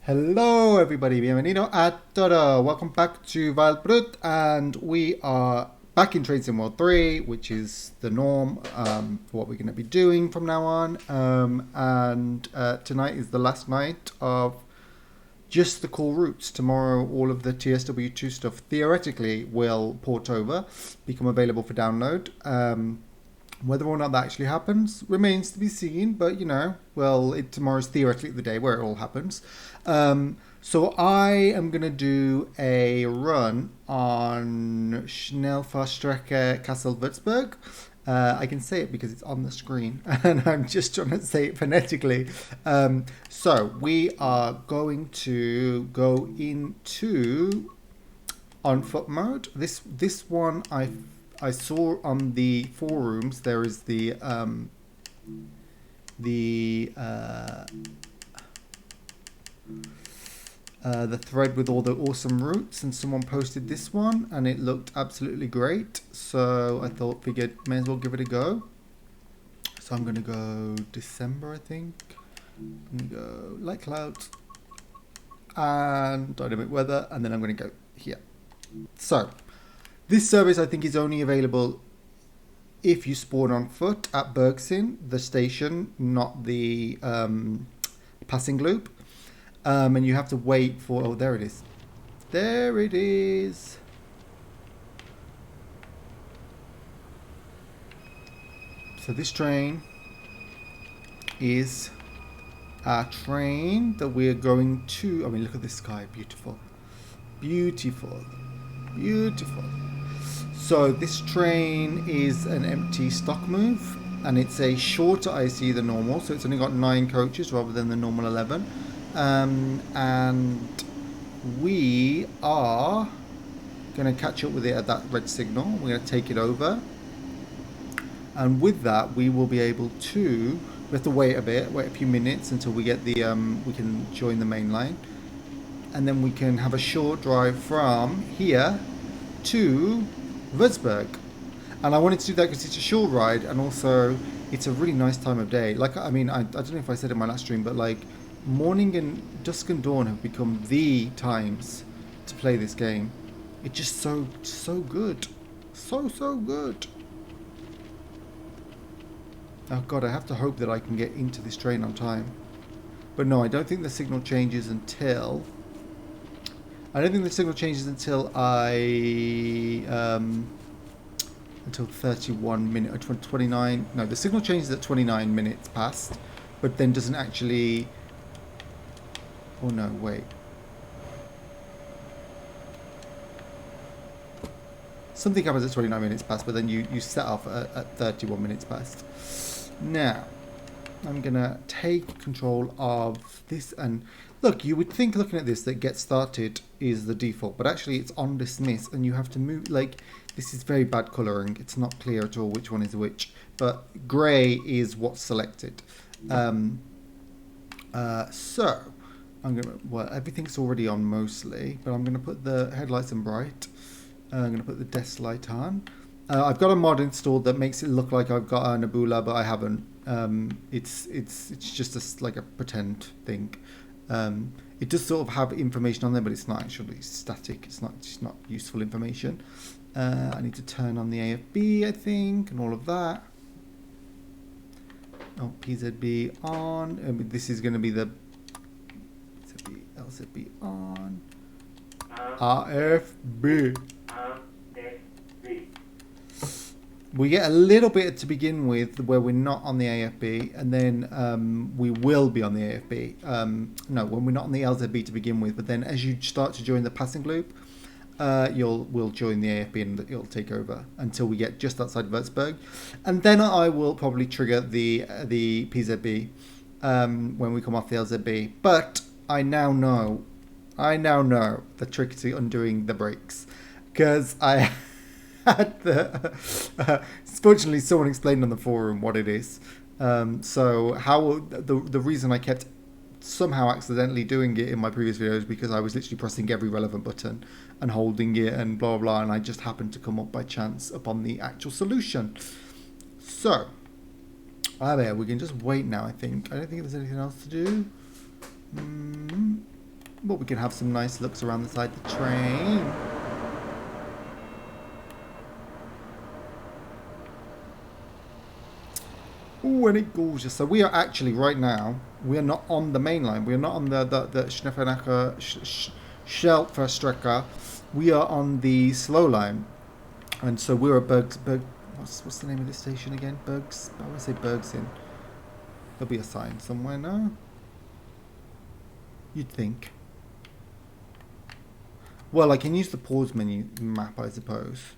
Hello everybody, bienvenido a todo. Welcome back to Wurzburg, and we are back in Train Sim World 3, which is the norm for what we're going to be doing from now on. Tonight is the last night of just the core routes. Tomorrow all of the TSW2 stuff theoretically will port over, become available for download. Whether or not that actually happens remains to be seen, but tomorrow's theoretically the day where it all happens. So I am going to do a run on Schnellfahrstrecke Kassel Würzburg. I can say it because it's on the screen and I'm just trying to say it phonetically. So we are going to go into on foot mode. This one I saw on the forums. There is the thread with all the awesome routes, and someone posted this one and it looked absolutely great, so I figured may as well give it a go. So I'm gonna go December, I think. I'm gonna go light clouds and dynamic weather, and then I'm gonna go here. So this service I think is only available if you spawn on foot at Burgsinn, the station, not the passing loop. And you have to wait for... Oh, there it is. There it is. So this train is a train that we are going to... I mean, look at this sky. Beautiful. Beautiful. Beautiful. So this train is an empty stock move, and it's a shorter ICE than normal, so it's only got 9 coaches rather than the normal 11. And we are going to catch up with it at that red signal. We're going to take it over, and with that we will be able to... We have to wait a few minutes until we get the we can join the main line, and then we can have a short drive from here to Wurzburg. And I wanted to do that because it's a short ride, and also it's a really nice time of day. Like, I mean, I don't know if I said it in my last stream, but like morning and dusk and dawn have become the times to play this game. It's just so good. So good. Oh god, I have to hope that I can get into this train on time. But no, I don't think the signal changes until... until 31 minutes, or 29... No, the signal changes at 29 minutes past, but then doesn't actually... Oh no, wait. Something happens at 29 minutes past, but then you set off at 31 minutes past. Now, I'm going to take control of this, and look, you would think looking at this that get started is the default, but actually it's on dismiss, and you have to move, like, this is very bad colouring. It's not clear at all which one is which, but grey is what's selected. So, I'm going to, well, everything's already on mostly, but I'm going to put the headlights in bright. I'm going to put the desk light on. I've got a mod installed that makes it look like I've got a Nebula, but I haven't. It's just like a pretend thing. It does sort of have information on there, but it's not actually static. It's not useful information. I need to turn on the AFB, I think, and all of that. Oh, PZB on. This is going to be the LZB on. RFB. We get a little bit to begin with where we're not on the AFB, and then we will be on the AFB. No, when we're not on the LZB to begin with, but then as you start to join the passing loop, we'll join the AFB and it'll take over until we get just outside Würzburg, and then I will probably trigger the PZB when we come off the LZB. But I now know the trick to undoing the brakes, because I had fortunately someone explained on the forum what it is. So how the reason I kept somehow accidentally doing it in my previous videos, because I was literally pressing every relevant button and holding it and blah blah, and I just happened to come up by chance upon the actual solution. So there, we can just wait now. I don't think there's anything else to do. But we can have some nice looks around the side of the train. Ooh, and it gorgeous. So we are actually, right now, we are not on the main line. We are not on the Schneffenacher Schelferstrecke. We are on the slow line. And so we're at what's the name of this station again? I want to say Burgsinn. There'll be a sign somewhere now. You'd think. Well, I can use the pause menu map, I suppose.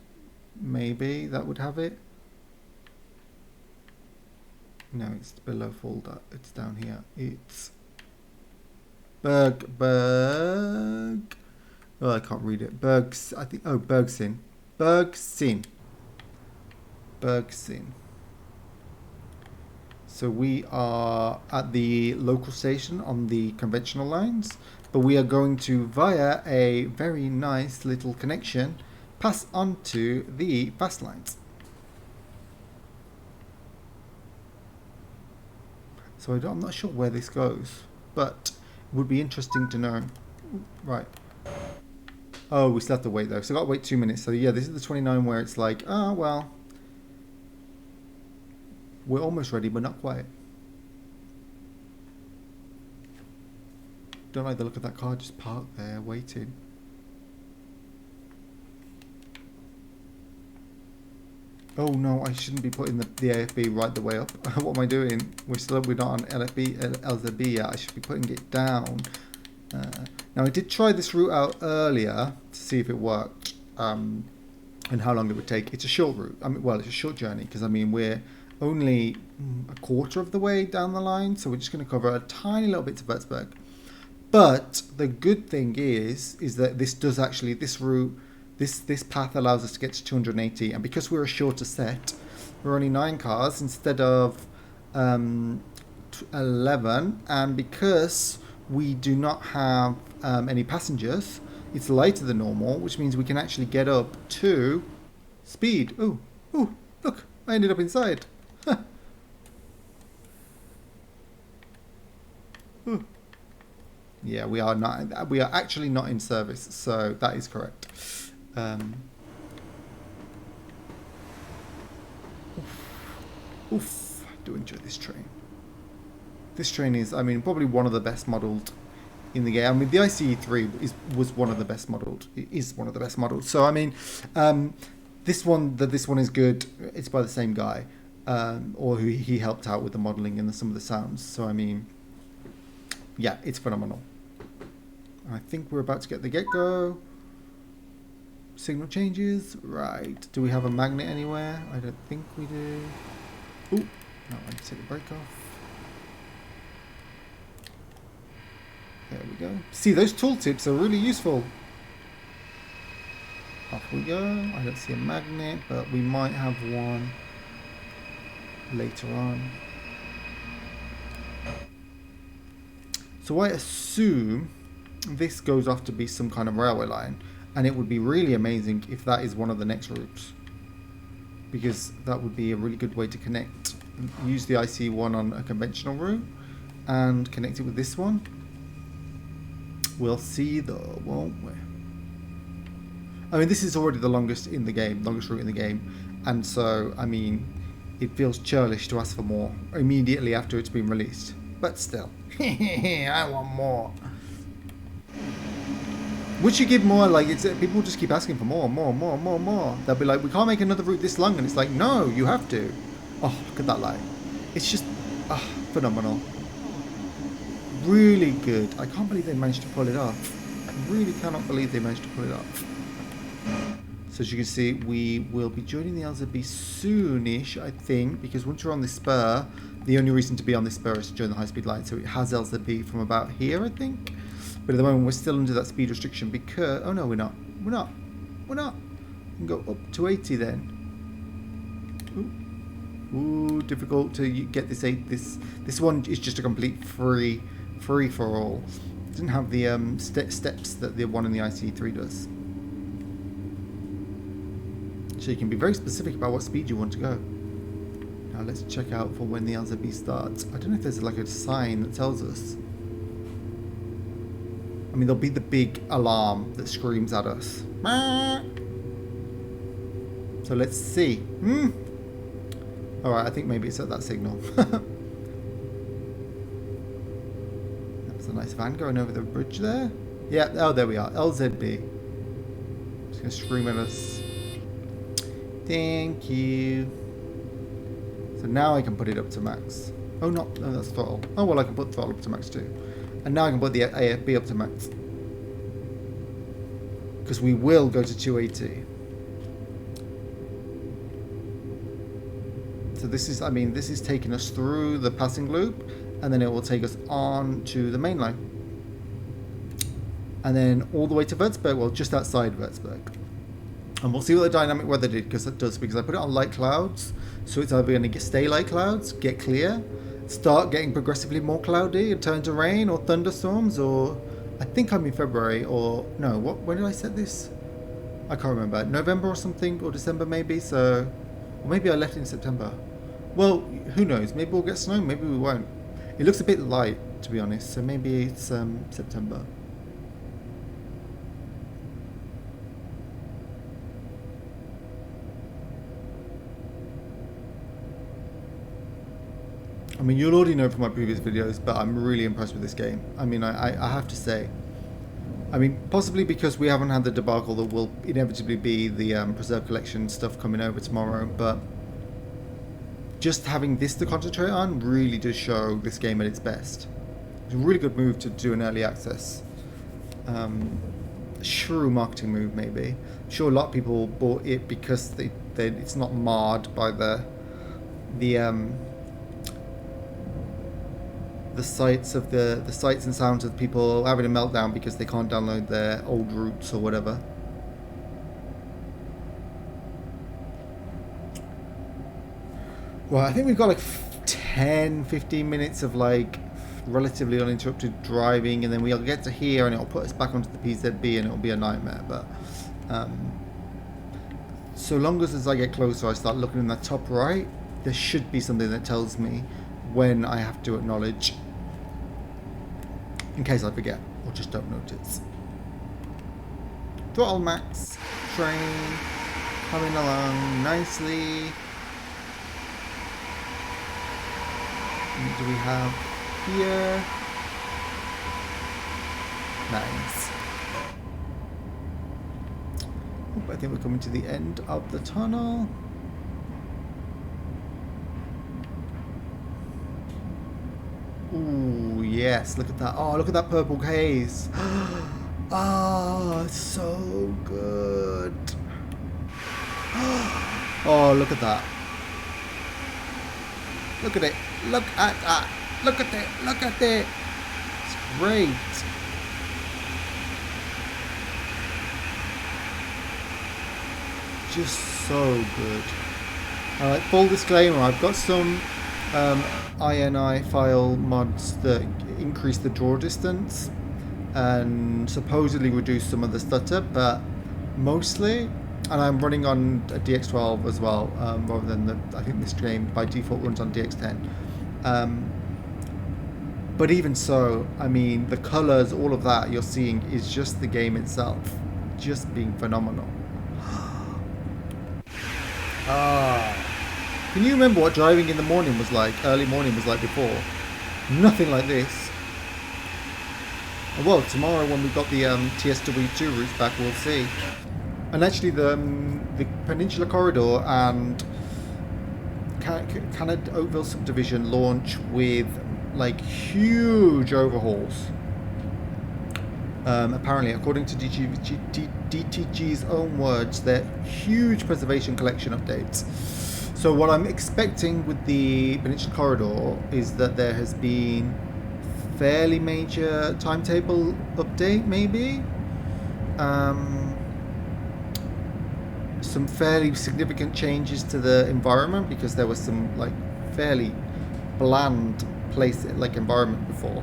Maybe that would have it. No, it's below folder. It's down here. It's Berg. Oh, I can't read it. I think. Oh, Burgsinn. Burgsinn. So we are at the local station on the conventional lines, but we are going to, via a very nice little connection, pass onto the fast lines. So I'm not sure where this goes, but it would be interesting to know. Right. Oh, we still have to wait though. So I got to wait 2 minutes. So yeah, this is the 29 where it's like, oh, well, we're almost ready, but not quite. Don't like the look of that car just parked there waiting. Oh no, I shouldn't be putting the AFB right the way up. What am I doing? We're not on LZB yet. I should be putting it down. Now I did try this route out earlier to see if it worked and how long it would take. It's a short route. I mean, well, it's a short journey because I mean we're only a quarter of the way down the line, so we're just going to cover a tiny little bit to Wurzburg. But the good thing is that this route. This path allows us to get to 280, and because we're a shorter set, we're only 9 cars instead of 11, and because we do not have any passengers, it's lighter than normal, which means we can actually get up to speed. Ooh, look, I ended up inside. Yeah, we are actually not in service, so that is correct. Oof, I do enjoy this train. This train is, I mean, probably one of the best modelled in the game. I mean, the ICE3 was one of the best modelled. It is one of the best modelled. So, I mean, this one is good. It's by the same guy, or who he helped out with the modelling and some of the sounds. So, I mean, yeah, it's phenomenal. I think we're about to get the get-go. Signal changes. Right. Do we have a magnet anywhere? I don't think we do. Ooh. No, I need to take the brake off. There we go. See, those tooltips are really useful. Off we go. I don't see a magnet, but we might have one later on. So I assume this goes off to be some kind of railway line. And it would be really amazing if that is one of the next routes, because that would be a really good way to connect. Use the ICE1 on a conventional route and connect it with this one. We'll see though, won't we? I mean, this is already the longest route in the game, and so I mean, it feels churlish to ask for more immediately after it's been released. But still, I want more. Would you give more? Like, people just keep asking for more. They'll be like, we can't make another route this long, and it's like, no, you have to. Oh, look at that line. It's just phenomenal. Really good. I can't believe they managed to pull it off. I really cannot believe they managed to pull it off. So as you can see, we will be joining the LZB soonish, I think, because once you're on the spur, the only reason to be on this spur is to join the high-speed line. So it has LZB from about here, I think. But at the moment, we're still under that speed restriction because... Oh, no, we're not. We can go up to 80 then. Ooh, difficult to get this 8. This one is just a complete free for all. It doesn't have the steps that the one in the ICE3 does. So you can be very specific about what speed you want to go. Now let's check out for when the LZB starts. I don't know if there's like a sign that tells us. mean, there'll be the big alarm that screams at us. So let's see. Alright, I think maybe it's at that signal. That's a nice van going over the bridge there. Yeah, oh, there we are. LZB. It's going to scream at us. Thank you. So now I can put it up to max. Oh, no, that's throttle. Oh, well, I can put throttle up to max too. And now I can put the AFB up to max. Because we will go to 280. So this is, I mean, this is taking us through the passing loop, and then it will take us on to the main line. And then all the way to Wurzburg, well, just outside Wurzburg. And we'll see what the dynamic weather did, because I put it on light clouds. So it's either going to stay light clouds, get clear, start getting progressively more cloudy and turn to rain or thunderstorms, or I think I'm in February, or no, when did I set this? I can't remember. November or something, or December maybe, so, or maybe I left it in September. Well, who knows? Maybe we'll get snow, maybe we won't. It looks a bit light, to be honest, so maybe it's September. I mean, you'll already know from my previous videos, but I'm really impressed with this game. I mean, I have to say. I mean, possibly because we haven't had the debacle that will inevitably be the Preserve Collection stuff coming over tomorrow, but just having this to concentrate on really does show this game at its best. It's a really good move to do an early access. Shrew marketing move, maybe. I'm sure a lot of people bought it because it's not marred by the sights and sounds of people having a meltdown because they can't download their old routes or whatever. Well, I think we've got like 10-15 minutes of like relatively uninterrupted driving, and then we'll get to here and it'll put us back onto the PZB and it'll be a nightmare. But so long as I get closer, I start looking in the top right, there should be something that tells me when I have to acknowledge, in case I forget or just don't notice. Throttle max, train coming along nicely. What do we have here? Nice. I think we're coming to the end of the tunnel. Ooh, yes, look at that. Oh, look at that purple haze. Oh, it's so good. Oh, look at that. Look at it. Look at that. Look at it. Look at it. It's great. Just so good. Full disclaimer, I've got some INI file mods that increase the draw distance and supposedly reduce some of the stutter, but mostly, and I'm running on a DX12 as well, rather than I think this game by default runs on DX10. But even so, I mean, the colors, all of that you're seeing is just the game itself, just being phenomenal. Can you remember what driving in the morning was like, early morning was like before? Nothing like this. Well, tomorrow when we've got the TSW2 routes back, we'll see. And actually the Peninsula Corridor and Canada Oakville subdivision launch with like huge overhauls. Apparently, according to DTG's own words, they're huge preservation collection updates. So what I'm expecting with the Peninsula Corridor is that there has been fairly major timetable update, maybe. Some fairly significant changes to the environment because there was some like fairly bland environment before.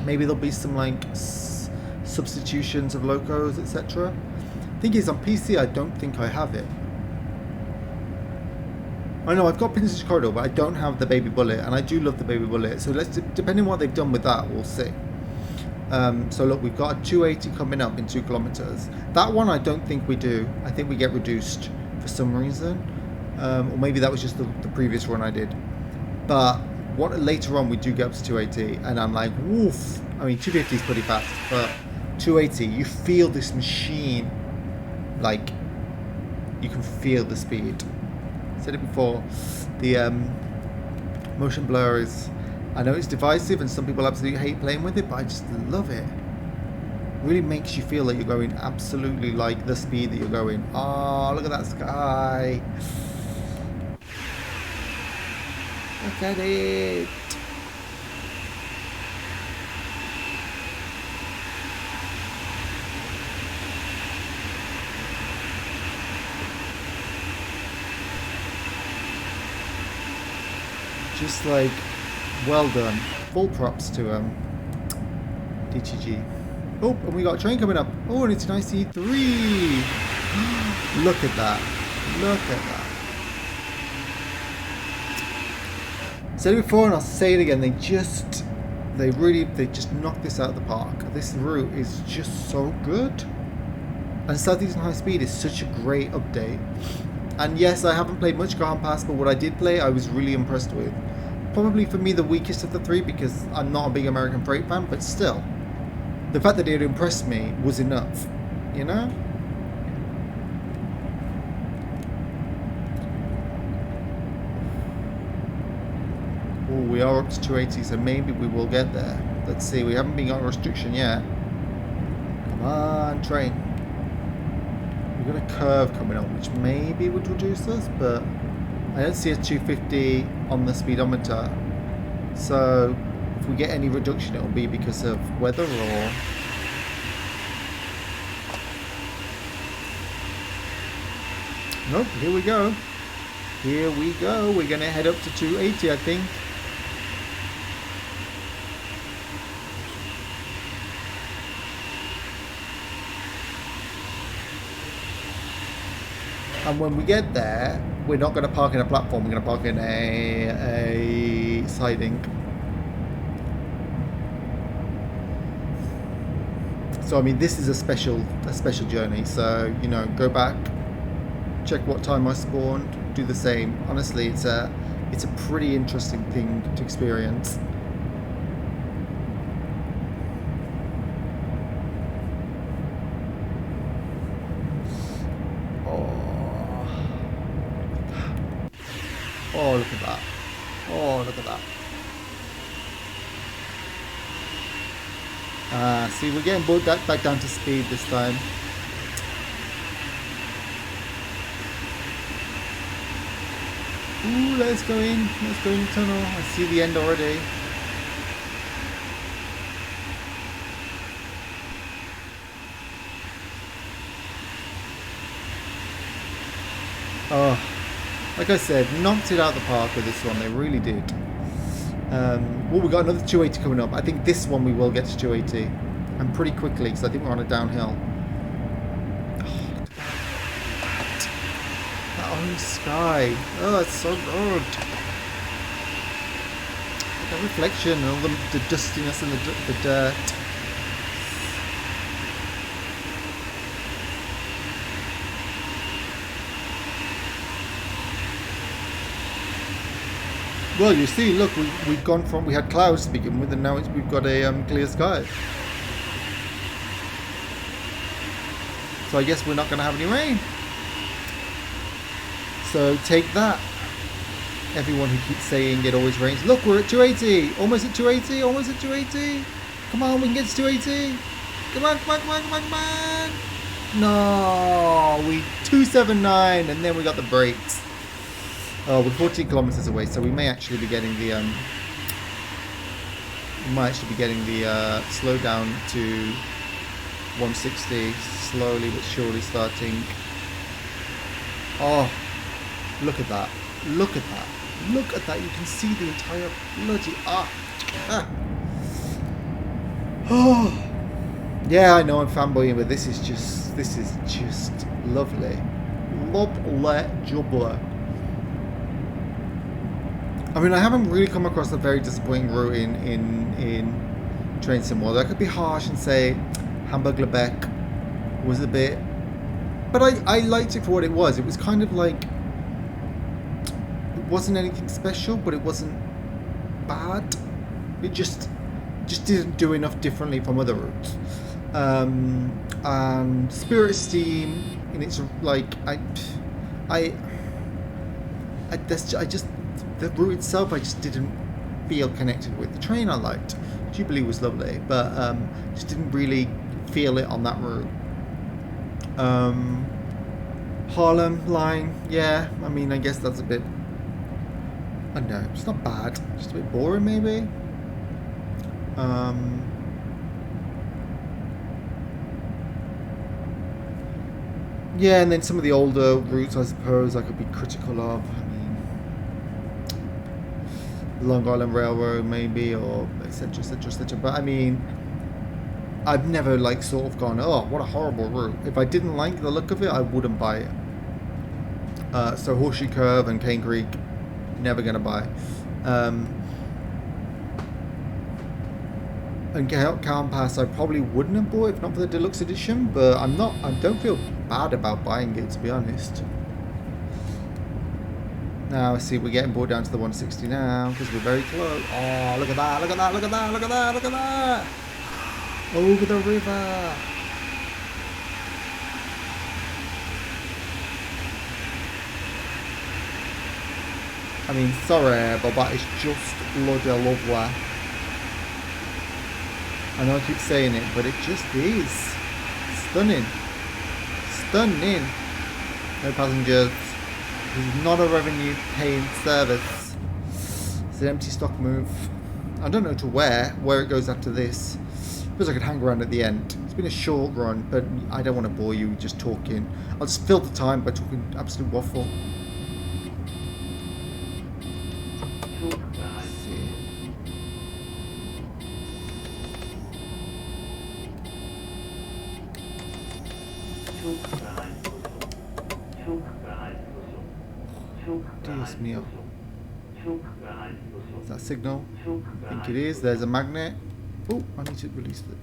Maybe there'll be some like substitutions of locos, etc. Thing is, on PC, I don't think I have it. I know I've got Peninsula Corridor, but I don't have the Baby Bullet, and I do love the Baby Bullet. So depending on what they've done with that, we'll see. So look, we've got a 280 coming up in 2 kilometers. That one I don't think we do. I think we get reduced for some reason. Or maybe that was just the previous run I did. But what later on we do get up to 280, and I'm like, woof. I mean, 250 is pretty fast, but 280, you feel this machine, like, you can feel the speed. I said it before, the motion blur is, I know it's divisive and some people absolutely hate playing with it, but I just love it. Really makes you feel like you're going absolutely like the speed that you're going. Oh, look at that sky. Look at it. Just like, well done. Full props to DTG. Oh, and we got a train coming up. Oh, and it's an ICE3. Look at that. Look at that. Said it before and I'll say it again. They just knocked this out of the park. This route is just so good. And Southeastern High Speed is such a great update. And yes, I haven't played much Garden Pass, but what I did play, I was really impressed with. Probably for me the weakest of the 3 because I'm not a big American Freight fan, but still, the fact that it impressed me was enough, you know? Oh, we are up to 280, so maybe we will get there. Let's see, we haven't been on restriction yet. Come on, train. We've got a curve coming up, which maybe would reduce us, but I don't see a 250 on the speedometer. So if we get any reduction, it'll be because of weather or... Nope, here we go. Here we go. We're going to head up to 280, I think. And when we get there, we're not going to park in a platform. We're going to park in a siding. So I mean, this is a special journey. So you know, go back, check what time I spawned, do the same. Honestly, it's a pretty interesting thing to experience. Oh, look at that. Oh, look at that. See, we're getting brought back down to speed this time. Ooh, let's go in. Let's go in the tunnel. I see the end already. Oh. Like I said, knocked it out of the park with this one. They really did. Well, we got another 280 coming up. I think this one we will get to 280. And pretty quickly, because I think we're on a downhill. Oh, look at that. That orange sky. Oh, it's so good. That reflection and all the dustiness and the dirt. Well, you see, look, we've gone from, we had clouds to begin with, and now we've got a clear sky. So I guess we're not going to have any rain. So take that, everyone who keeps saying it always rains. Look, we're at 280, almost at 280, almost at 280. Come on, we can get to 280. Come on, come on, come on, come on, come on. No, we 279, and then we got the brakes. Oh, we're 14 kilometers away, so we may actually be getting the slow down to 160, slowly but surely starting. Oh, look at that! Look at that! Look at that! You can see the entire bloody Oh, yeah, I know I'm fanboying, but this is just lovely, lovely jubbler. I mean, I haven't really come across a very disappointing route in train some more. I could be harsh and say Hamburg-Lebeck was a bit, but I liked it for what it was. It was kind of like, it wasn't anything special, but it wasn't bad. It just didn't do enough differently from other routes. And Spirit of Steam, and it's like just the route itself I just didn't feel connected with. The train I liked, Jubilee was lovely, but just didn't really feel it on that route. Harlem line, yeah, I mean, I guess that's a bit, I don't know, it's not bad, just a bit boring maybe. Yeah, and then some of the older routes I suppose I could be critical of. I mean, Long Island Railroad maybe, or etc, etc, etc. But I mean, I've never like sort of gone, oh, what a horrible route. If I didn't like the look of it, I wouldn't buy it. So Horseshoe Curve and Cane Creek, never gonna buy. And Calm Pass I probably wouldn't have bought if not for the deluxe edition, but I don't feel bad about buying it, to be honest. Now I see we're getting brought down to the 160 now because we're very close. Oh, look at that, look at that, look at that, look at that, look at that! Over the river! I mean, sorry, but that is just bloody lovely. I know I keep saying it, but it just is. Stunning. Stunning. No passengers. This is not a revenue paying service. It's an empty stock move. I don't know to where it goes after this. Suppose I could hang around at the end. It's been a short run, but I don't want to bore you just talking. I'll just fill the time by talking absolute waffle. Dios mío. Is that a signal? I think it is. There's a magnet. Oh, I need to release it.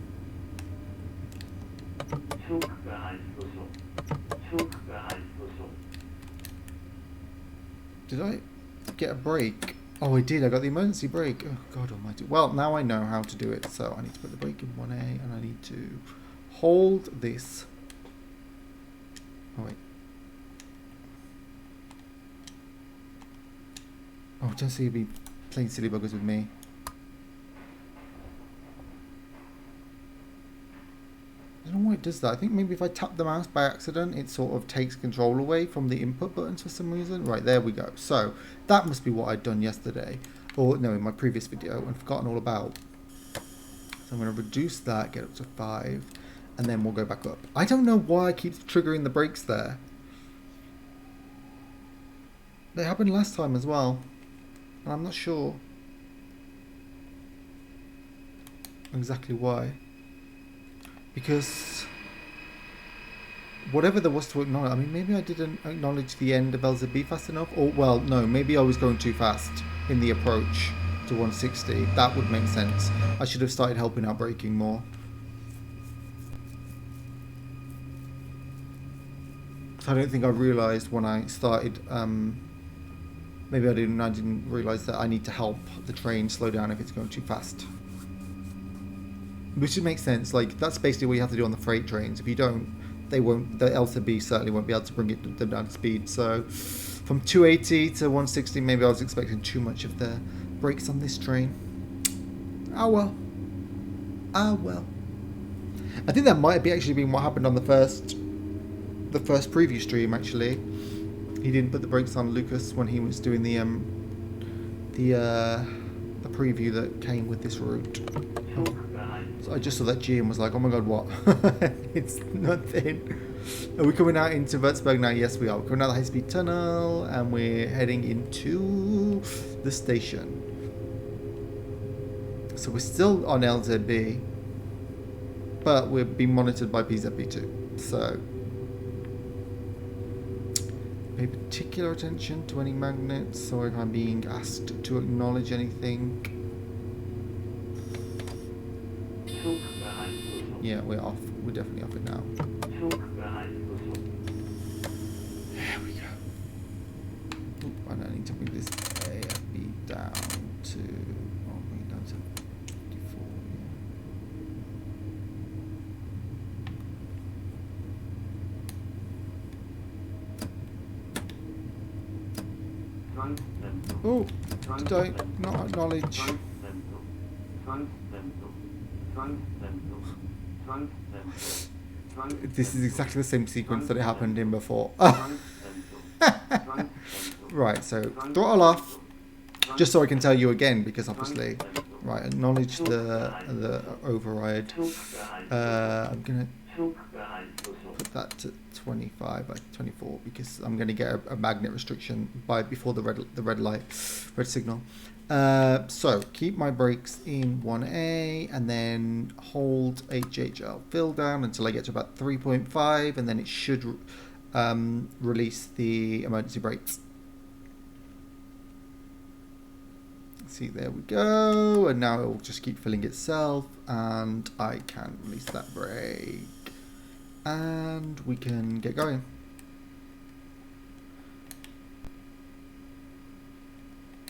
Did I get a brake? Oh, I did. I got the emergency brake. Oh, God almighty. Well, now I know how to do it. So I need to put the brake in 1A and I need to hold this. Oh, wait. Oh, don't see you be playing silly buggers with me. I don't know why it does that. I think maybe if I tap the mouse by accident, it sort of takes control away from the input buttons for some reason. Right, there we go. So, that must be what I'd done yesterday. Or, no, in my previous video and forgotten all about. So I'm going to reduce that, get up to 5, and then we'll go back up. I don't know why I keep triggering the brakes there. They happened last time as well. And I'm not sure exactly why. Because whatever there was to acknowledge, I mean, maybe I didn't acknowledge the end of LZB fast enough. Or, well, no, maybe I was going too fast in the approach to 160. That would make sense. I should have started helping out braking more. So I don't think I realised when I started... maybe I didn't realise that I need to help the train slow down if it's going too fast. Which makes sense, like, that's basically what you have to do on the freight trains. If you don't, they won't, the LCB certainly won't be able to bring them down to speed. So, from 280 to 160, maybe I was expecting too much of the brakes on this train. Oh well. Oh well. I think that might have actually been what happened on the first preview stream, actually. He didn't put the brakes on Lucas when he was doing the preview that came with this route. So I just saw that G and was like, oh my god, what? It's nothing. Are we coming out into Wurzburg now? Yes, we are. We're coming out of the high-speed tunnel and we're heading into the station. So we're still on LZB, but we're being monitored by PZB2. So pay particular attention to any magnets, or if I'm being asked to acknowledge anything. Yeah, we're off. We're definitely off it now. There we go. Oop, and I need to bring this AFB down to... Oh, bring it down to 54, yeah. Oh, did I not acknowledge? This is exactly the same sequence that it happened in before. Right, so throttle off, just so I can tell you again, because obviously, right, acknowledge the override. I'm gonna put that to 25 by 24 because I'm gonna get a magnet restriction before the red signal. So keep my brakes in 1A and then hold HHL fill down until I get to about 3.5 and then it should release the emergency brakes. See, there we go, and now it will just keep filling itself and I can release that brake and we can get going.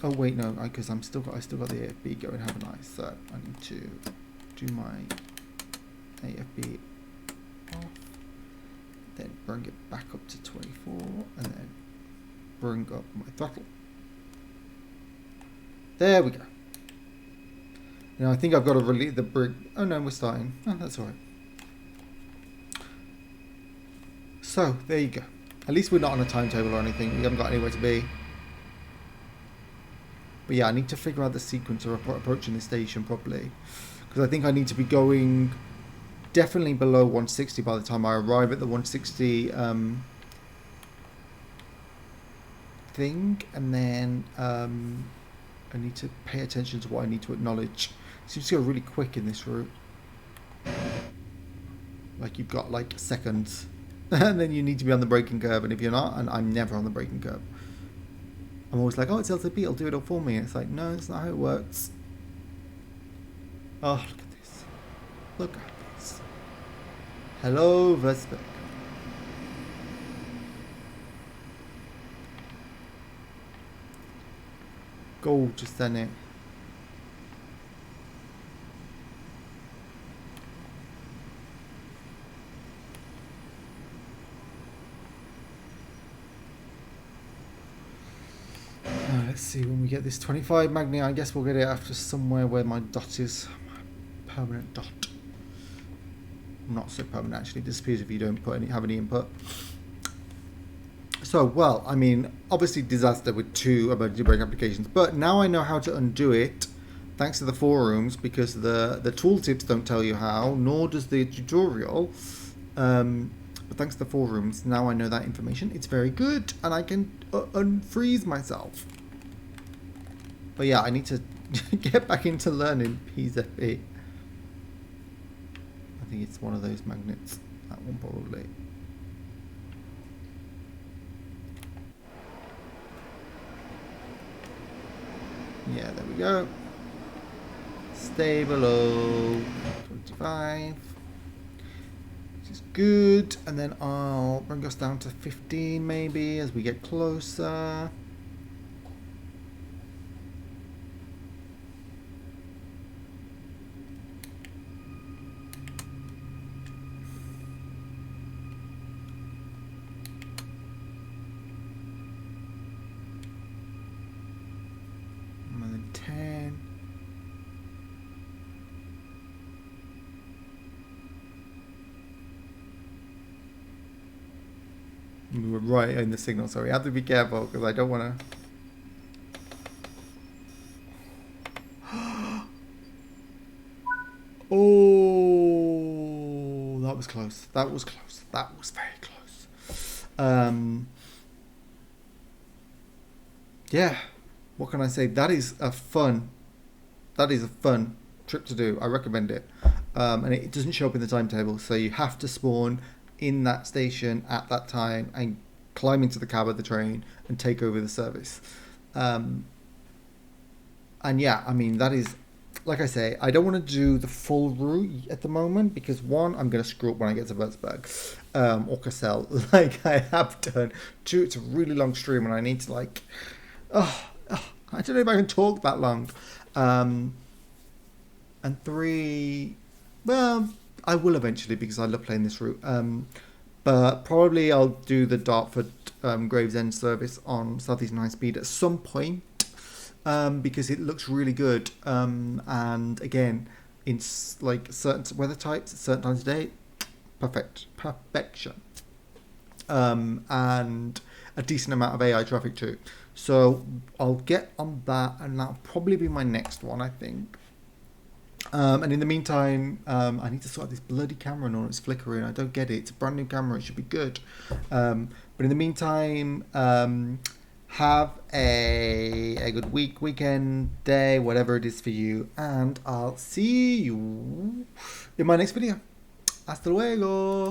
Oh wait, no, because I still got the AFB going, haven't I? So I need to do my AFB off, then bring it back up to 24, and then bring up my throttle. There we go. Now I think I've got to release the brake. Oh no, we're starting. Oh, that's all right. So there you go. At least we're not on a timetable or anything. We haven't got anywhere to be. But yeah, I need to figure out the sequence of approaching the station properly, because I think I need to be going definitely below 160 by the time I arrive at the 160 thing, and then I need to pay attention to what I need to acknowledge. It seems to go really quick in this route. Like you've got like seconds, and then you need to be on the braking curve, and if you're not, and I'm never on the braking curve. I'm always like, oh, it's LTP, it'll do it all for me. It's like, no, that's not how it works. Oh, look at this. Look at this. Hello, Wurzburg. Gorgeous, isn't it? Let's see, when we get this 25 magnet, I guess we'll get it after somewhere where my dot is. My permanent dot. Not so permanent, actually. It disappears if you don't have any input. So, well, I mean, obviously disaster with 2 emergency brake applications, but now I know how to undo it, thanks to the forums, because the tooltips don't tell you how, nor does the tutorial. But thanks to the forums, now I know that information. It's very good, and I can unfreeze myself. But yeah, I need to get back into learning PZP. I think it's one of those magnets. That one probably. Yeah, there we go. Stay below 25. Which is good. And then I'll bring us down to 15 maybe as we get closer. And then 10. We were right in the signal, so we have to be careful because I don't want to. Oh, that was close. That was close. That was very close. Yeah, what can I say? That is a fun trip to do. I recommend it. And it doesn't show up in the timetable, so you have to spawn in that station at that time and climb into the cab of the train and take over the service. And yeah, I mean, that is like I say, I don't want to do the full route at the moment because one, I'm going to screw up when I get to Wurzburg or Cassel, like I have done. Two, it's a really long stream and I need to like, I don't know if I can talk that long. Um, and three, well, I will eventually because I love playing this route. But probably I'll do the Dartford Gravesend service on Southeastern High Speed at some point because it looks really good. And again, in like certain weather types at certain times of day, perfection. And a decent amount of AI traffic too. So I'll get on that, and that'll probably be my next one, I think. And in the meantime, I need to sort out this bloody camera and all it's flickering. I don't get it. It's a brand new camera. It should be good. But in the meantime, have a good weekend, day, whatever it is for you. And I'll see you in my next video. Hasta luego.